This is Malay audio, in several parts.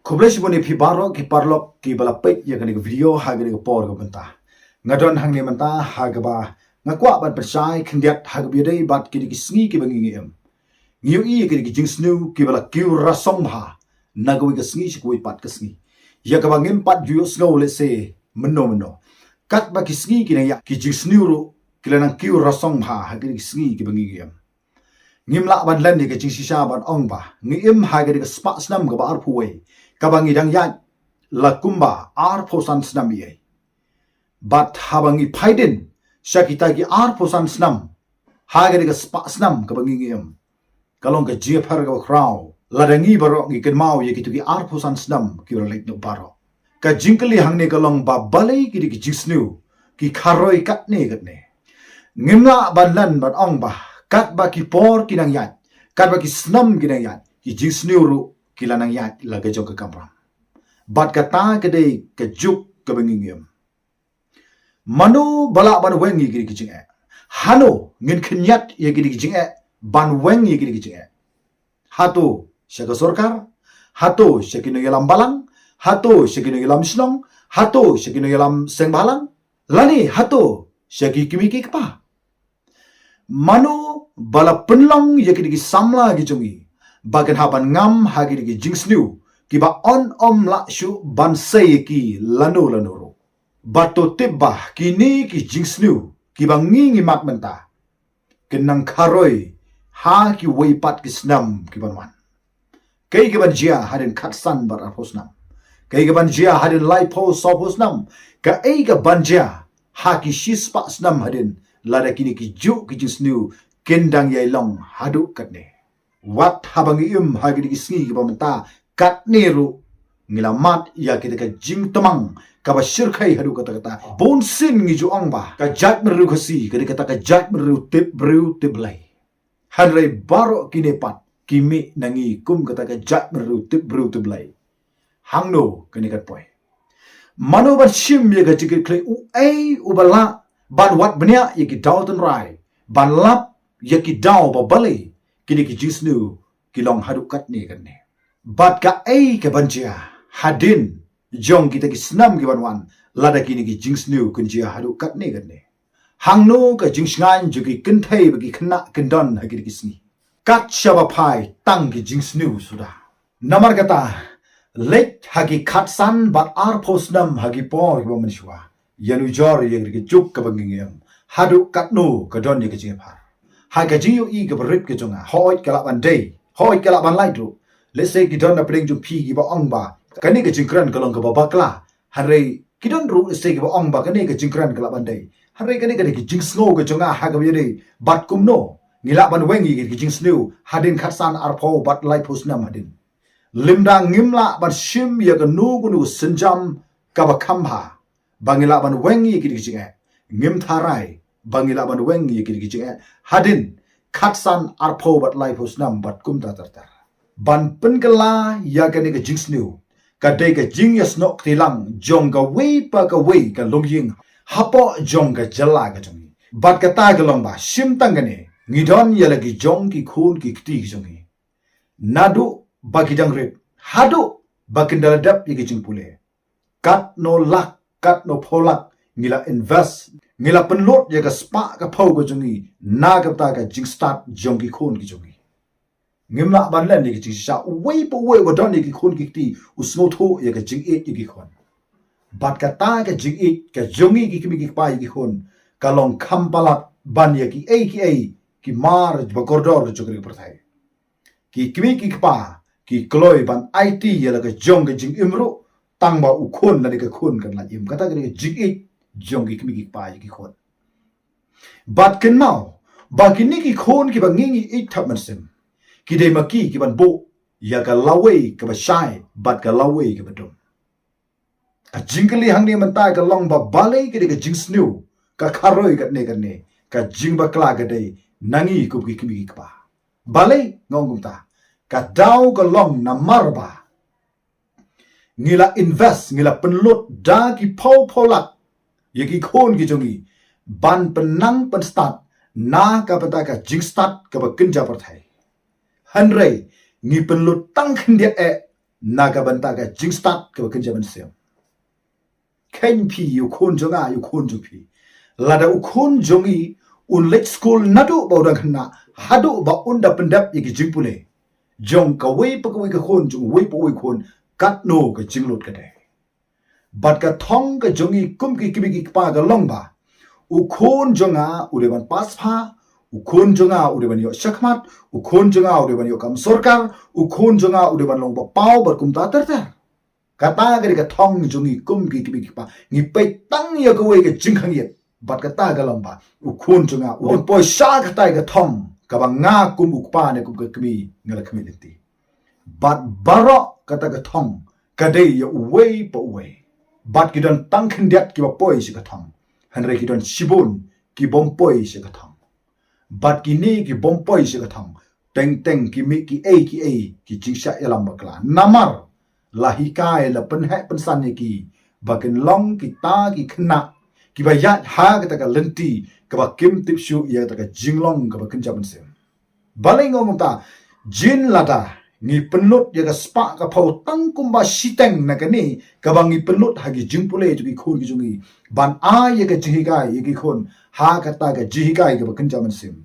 Kublish boni pi baro ki parlok ki bala pek ya kani video ha gani por ga banta ngadon hang ni manta ha ga ba ngakwa ban persai khndiat ha ga bi dei bat ki sngi ki bangi ngem ngiu i ki jingsnu ki bala kiu rasong bha nagwi ga sngi shikoi pat ka sngi ya ga bangim pat ju sngau le se meno kat ba ki sngi ki na ya ki jingsnu ru ki lanang kiu rasong bha ha ki sngi ki bangi ngem ngimla ban lan ni ga jingsisha ban ong ba ngim ha ga spa snam ga ba ar phuwe kabangi dang yan lakumba ar posan snam ye bat habangi phaiden shakita gi ar posan snam hagari ga spa snam kabangi ngem kalong ga jefar ga kraw ladangi baro gi kenmau ye gitu gi ar posan snam ki relate no baro ka jingkali hangne kalong ba balai gi jingsnu ki kharoi kat ne ngimla banlan ban ong ba kat ba ki por kinang yan kat ba ki snam kinang yan ki jingsnu ru kilanang yat laga jog kamram bat kata kede kejuk kebengingem manu bala ban wengi giri kijing hano ngin kenyat ye giri kijing ban wengi giri kijing hato shaga sorkar hato shakino yalam balang hato shakino yalam snong hato shakino yalam sengbalang lani hato shaki kimiki kpa manu bala penlong ye giri samla gijungi bagan haban ngam hagi gi jingsnu ki ba on om la shu ban sei ki lano ro bato tibba ki ni ki jingsnu ki ba ngi mat menta kenang kharoi ha ki wei pat ki snam ki ban wan kai ki ban jia hadin khatsan bar hosnam kai ki ban jia hadin lai po so hosnam ka ei ga ban jia ha ki shispa snam hadin lada kini ki ju ki jingsnu kendang yai long hadu katne wat habangi hagi di sngi ba menta kat neru ngilamat ya kita ka jing tamang ka ba shirkhai hadu kata bon sin ngi ju ong ba ka jat meru khasi ka ka jat meru tip lai hanrai baro kine pat kimi nangi kum kata ka jat meru tip lai hangno kini kat poi mano ban shim ye ga jikit klei u ai u bala ban wat bnya ye ki dawton rai ban lap ye ki daw ba balai kini ki jisnu kilong hadukat ni kan ne bat ka ei ke banjia hadin jong kita ki snam ki banwan lada kini ki jingsnu kunjia hadukat ni kan ne hangno ka jingsngan jugi kenthai bagi khna kendon hagi ki sni kat shaba phai tang ki jingsnu suda namar kata lek hagi khatsan bat ar posnam hagi por ki manshwa yanu jor ye ki juk ka bangingem hadukat no ka don ni ki jepar haga jiyo i ga berit ke jonga hoi kala ban day hoi kala ban lai dru let's say ki don na pring jum pi gi ba ong ba kani ga jingkran kalong ga ba kla hare ki don ru let's say gi ba ong ba kani ga jingkran kala ban day hare kani ga ki jing snow ga jonga haga bi day bat kum no ngila ban wengi gi jing snow hadin khatsan ar pho bat lai phus nam hadin limda ngimla ban shim ya ga nu gu nu sinjam ka ba kham ha bangila ban wengi gi jinga ngim tharai bangila ban wengi gi jinga hadin khatsan arpho bat lai phusnam bat kum ta tar ban penkala ya kani ga jingsnu ka dei ga jingyas nok tilang jong ga wei pa ka wei ka longying hapo jong ga jala ga jongi bat ka ta ga long ba shim tang gane ngidon ya lagi jong ki khun ki kti jongi nadu bagidang rep hadu bakindal dap yi jing pule kat no lak kat no pholak ngila invest ngila penlot ya ga spa ka phau ga jongi na ga ta ga jing start jong ki khon ki jongi ngimla ban len ni ki sha wei po wei wa don ni ki khon ki ti usmo tho ya ga jing e ki khon bat ka ta ga jing e ka jongi ki kimi ki pa ki khon ka long kham palat ban ya ki ki mar ba kordor jogri prathai ki kimi ki pa ki kloi ban it ya la ga jong ga jing imro tang ba u khon na ni ka khon kan la im ka ta ga jing e jong ki kimi ki pa ki khon bat ken mau ba ki ni ki khon ki ba ngi e thap man sem ki de ma ki ban bo ya ka lawe ka ba shai bat ka lawe ka ba dum a jingli hang ni man ta ka long ba balai ki de ka jing snu ka kharoi ka ne ka jing ba kla ka de nangi ku ki kimi ki pa balai ngong kum ta ka daw ka long na marba ngila invest ngila penlut da ki pholak yaki khon ki jongi ban penang pen start na ka pata ka jing start ka ba kinja par thai hanrei ngi penlut tang khindiat naga banta ga jing start ka kenjaman sem ken pi yu khon jonga yu khon ju pi lada u khon jongi un late school nadu bawdang khna hadu ba unda pendap yiki jing pule jong ka wei pa ka wei ka khon jong wei pa wei khon kat no ka jing lot ka de bat ka thong ka jongi kum ki kibi ki pa ga long ba u khon jonga u le ban pas pha u khon jonga u le ban yo shakmat u khon jonga u le ban yo kam sarkar u khon jonga u le ban long ba pau bar kum ta tar tar kata gari ka thong jongi kum ki kibi ki pa ngi pe tang ya ka wei ka jing khang yet bat kata ga long ba u khon jonga u poi sha ka tai ka thong ka ba nga kum u pa ne kum ka kmi ngala kmi leti bat baro kata ka thong ka dei ya wei pa wei bat ki don tang khindiat ki ba poi si ka thong hanre ki don shibun ki bom poi si ka thong bat ki ni ki bom poi si ka thong teng teng ki mi ki ki jingsha elam bakla namar lahi kai la pen hai pen san ye ki bakin long ki ta ki khna ki ba yat ha ka ta ka lenti ka ba kim tip shu ya ta ka jinglong ka ba kenjaban sem balengong ta jin lada ngi penlut ya ka spa ka phau tang kumba siteng na ka ni ka ba ngi penlut ha gi jingpule ju ki khon gi jungi ban a ya ka jihigai ya ki khon ha ka ta ka jihigai ka ba kenjaban sem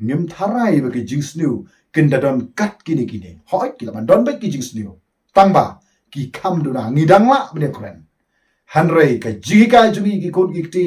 ngim tharai ba ki jingsnu kinda don kat kini kini hoi ki la ban don ba ki jingsnu tang ba ki kham du na ngi dang la bne kren hanrei ka jihigai ju ki khon gi ti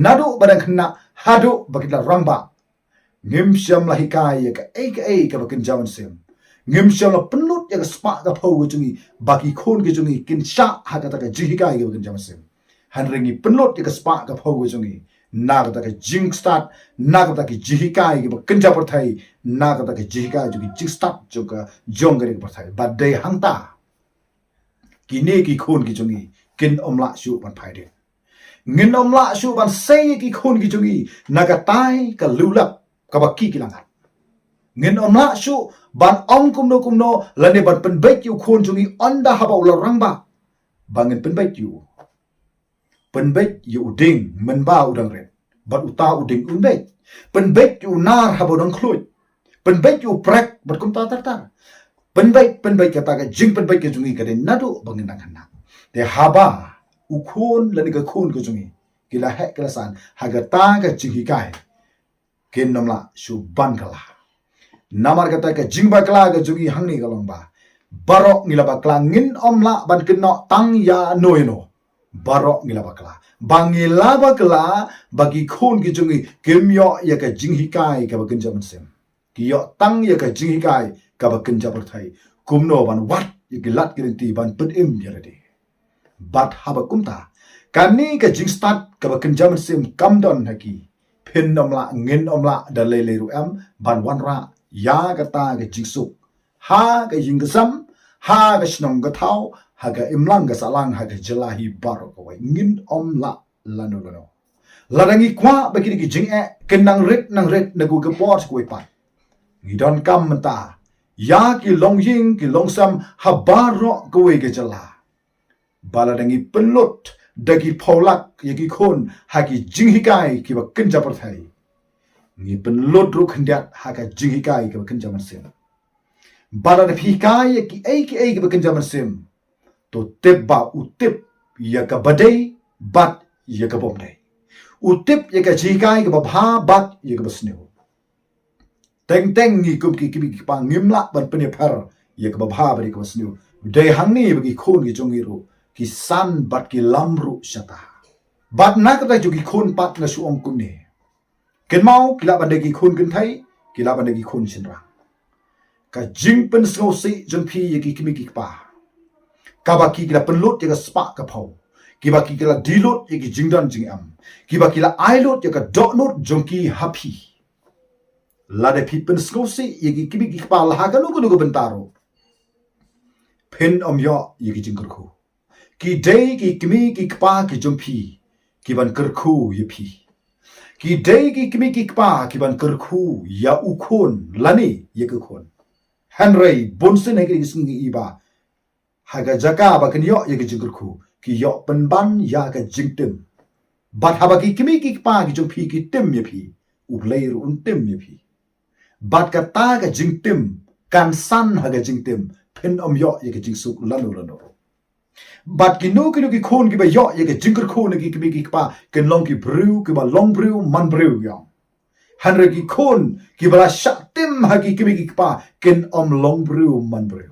nadu badang khna hadu ba ki la rangba ngim syam la hikai ya ka ka ba kenjaban sem ngim syam la penlut ya ka spa ka phau gi jungi baki khon gi jungi kin sha ha ka ta ka jihigai ga ba kenjaban sem hanrei ngi penlut ya ka spa ka phau gi jungi naga ka jing start naga ka jihikai ki kenja perthai naga ka jihikai ju ki jing start ju ka jong gari perthai but day hangta kini ki khon ki jungi kin omla shu ban phai de ngin omla shu ban sei ki khon ki jungi naga tai ka lulap ka ba ki langat ngin omla shu ban ong kumno lane ban pen bait yu khon jungi onda haba ula rangba bangin pen bait yu ding men ba udang red bat uta uding unbet penbet yu nar habodang khloit penbet yu prak bat kum ta tar penbet kata ka jing penbet ke jungi ka de nadu bangin dang hana te haba ukhon lani ka khon ke jungi kila he kila san haga ta ka jingi kai ken namla shu ban kala namar kata ka jing ba kala ka jungi hangni ka long ba barok ngila ba kala ngin omla ban kenno tang ya noino barok ngila ba kala bangila bakla bagi khon ki jungi kemyo ya ka jinghikai ka ba kenjaman sem ki yo tang ya ka jinghikai ka ba kenjabar thai kumno ban wat ya ki lat kirinti ban put im ya de bat haba kumta kani ka jing start ka ba kenjaman sem kamdon haki phin omla ngin omla da le ru am ban wanra ya ka ta ka jingsuk ha ka jingasam ha ka shnong ka thau haga imlang ga salang haga jelahi baro ko wai ngin om la lano ladangi kwa bagi ki jing kenang ret nang ret nagu ga por ko pa ngi don kam menta ya ki long ying ki long sam habaro ko wai ga jela baladangi pelut dagi polak yagi khon hagi jing hikai ki ba kenja par thai ngi pelut ru khndiat haga jing hikai ki ba kenja man sem balada phikai ki ba kenja man sem to tip ba utip ya ka badai bat ya ka bomdai utip ya ka jikai ka bha bat ya ka basneu teng teng ni kum ki kibi pa ngimla ban pene phar ya ka bha bari ka basneu dai hangni bagi khon ki jongi ru ki san bat ki lamru shata bat na ka ju ki khon pat na su ong kum ne ken mau kila ban ki khon kin thai kila ban ki khon sinra ka jing pen so si jong phi ya ki kimi ki pa kabaki kila penlut ya ka spa ka phau kibaki kila dilot ya ki jingdan jing am kibaki kila ailot ya ka donot jongki happy lade phi pen skosi ya ki kibi ki pa la ga lu gu bentaro pen om yo ya ki jingkur khu ki dei ki kimi ki pa ki jongpi ki ban kar khu ya phi ki dei ki kimi ki pa ki ban kar khu ya u khon lani ya ka khon henry bonsen ha ki singi iba haga jaka ba kan yo ya ki jingkur khu ki yo penban ya ka jingtem bat haba ki kimi ki pa ki jong phi ki tem ye phi ublei ru un tem ye phi bat ka ta ka jingtem kan san haga jingtem pen yo ye ke jing suk lanu but ki ki khon ki ba yo ye ke jing khon ki ki pa ken long ki brew ki ba long brew man brew yo hanre ki khon ki ba sha tim ha ki pa ken long brew man brew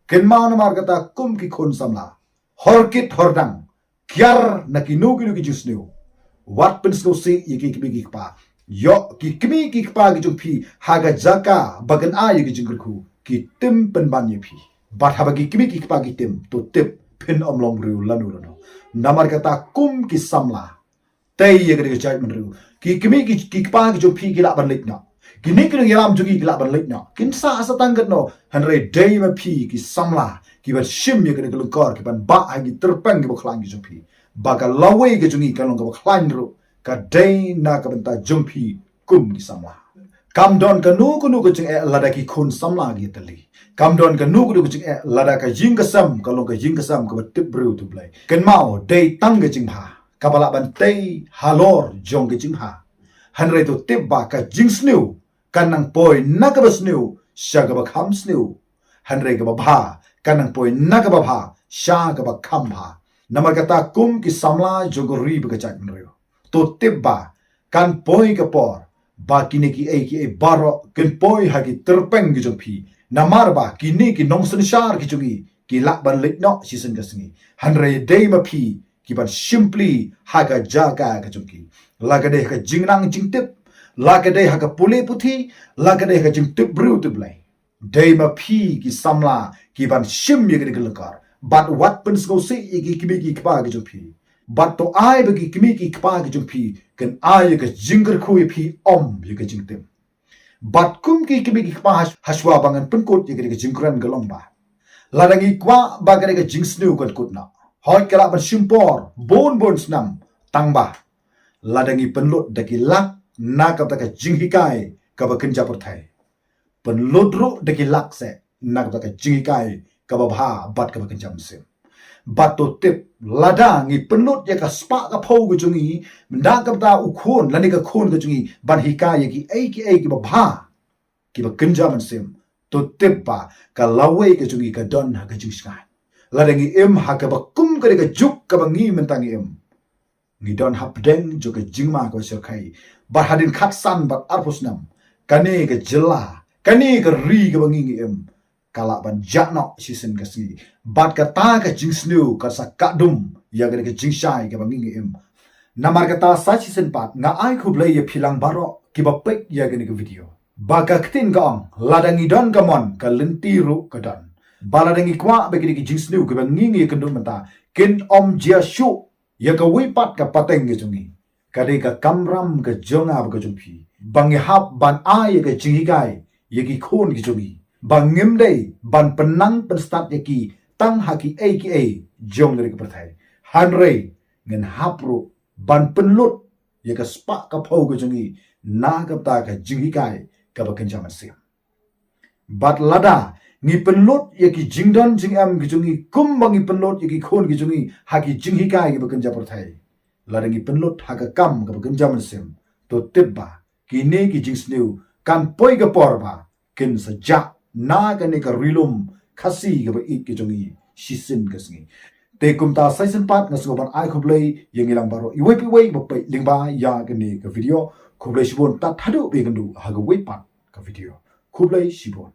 ken man mar kata kum ki khon samla horkit hordang kyar na ki ki jus new what pens go see ye ki pa yo ki pa ki phi haga jaka bagan a ye ki jing khu ki tim pen ban ye phi but habagi ki pa ki tim to tip pin long brew lanu namar kata kum ki samla tay ye ke chai man ru ki pa ki phi ki la ban lik na ki ni ki yaram jugi ki la ban lik na kin sa satang gat no hanre day ma phi ki samla ki ba shim ye ke lu kor ki ban ba ha ki terpeng ki khlang ki phi ba ka lawe ke jungi ka long ka khlang ru ka day na ka banta jumpi kum ki samla kam don ka nu ku ching lada ki khun samla gi tali kam don ka nu ku ching lada ka jing ka sam ka long ka jing ka sam ka tip bru tu blai ken mau day tang ke jing ha ka bala ban tay halor jong ke jing ha hanre to tip ba ka jing snu kanang poi na ka snu sha ka ba kham snu hanre ka ba bha kanang poi na ka ba bha sha ka ba kham bha namar kata kum ki samla jogori ba ka chak nrio to tip ba kan poi ka por ba kini ki e baro ken poi ha ki terpeng ki jong phi namar ba kini ki nong san shar ki jugi ki lak ban lik no season ka singi hanre day ma phi ki ban simply haga jaga ka jong ki lagade ka jingnang jingtip lagade ha ka pule puthi lagade ka jingtip bru tu blai day ma phi ki samla ki ban sim ye ka lekar but what pens go see ki pa ki jong phi but to ai ba ki pa ki jong phi ken ai ka jingar khu phi ye ka jingtim but kum ki pa haswa bangan penkut ye ka jingran galong ba ladangi kwa ba ka jingsnu kan kut na hoi kala ban simpor bon snam tangba ladangi penlut daki lak na ka ta ka jinghikai ka ba kenja perthai penlut ru daki lak se na ka ta ka jinghikai ka ba bha bat ka ba kenja sim bat to tip lada ngi penlut ya ka spa ka phau gu jungi nda ka ta u khon lani ka khon gu jungi ban hikai ki ba bha ki ba kenja sim to tip ba ka lawe ka jungi ka don ha ka jingskai ladangi im ha ka ba kum ka juk ka ba ngi mentangi im ngi don hap deng jo ka jingma ko sir khai bar hadin khat san bat arpusnam kane ka jela kane ka ri ka bangi em kala ban jakno season ka si bat ka ta ka jingsnu ka sa kadum ya ka jingshai ka bangi em namar ka ta sa season pat nga ai khu blai ye philang baro ki ba pek ya ka video ba ka ktin ka ong ladangi don ka mon ka lenti ru ka don baladangi kwa be ki jingsnu ka bangi ka ndum mata kin om jia shu ya ka wipat ka pateng ke jungi kade ka kamram ka jonga ba ka jumpi bangi hap ban a ya ka jingigai ya ki khon ki jungi bangim dei ban penang penstat ya ki tang haki aka jong dari ka perthai hanre ngen hapru ban penlut ya ka spa ka phau ka jungi na ka ta ka jingigai ka ba kenja masim bat lada ngi penlut ye ki jingdan jingam ki jungi kum bangi penlut ye ki khon ki jungi ha ki jinghi kai ki bakan japur thai larangi penlut ha ka kam ka bakan jaman sim to tibba ki ne ki jingsneu kan poi ka porba kin sa ja na ka ne ka rilum khasi ka ba ik ki jungi shisin ka singi te kum ta saisen pat na soban ai khoblei yengilang baro iwei pi wei ba pai lingba ya ka ne ka video khoblei shibon ta thadu be kan du ha ga wei pat ka video khoblei shibon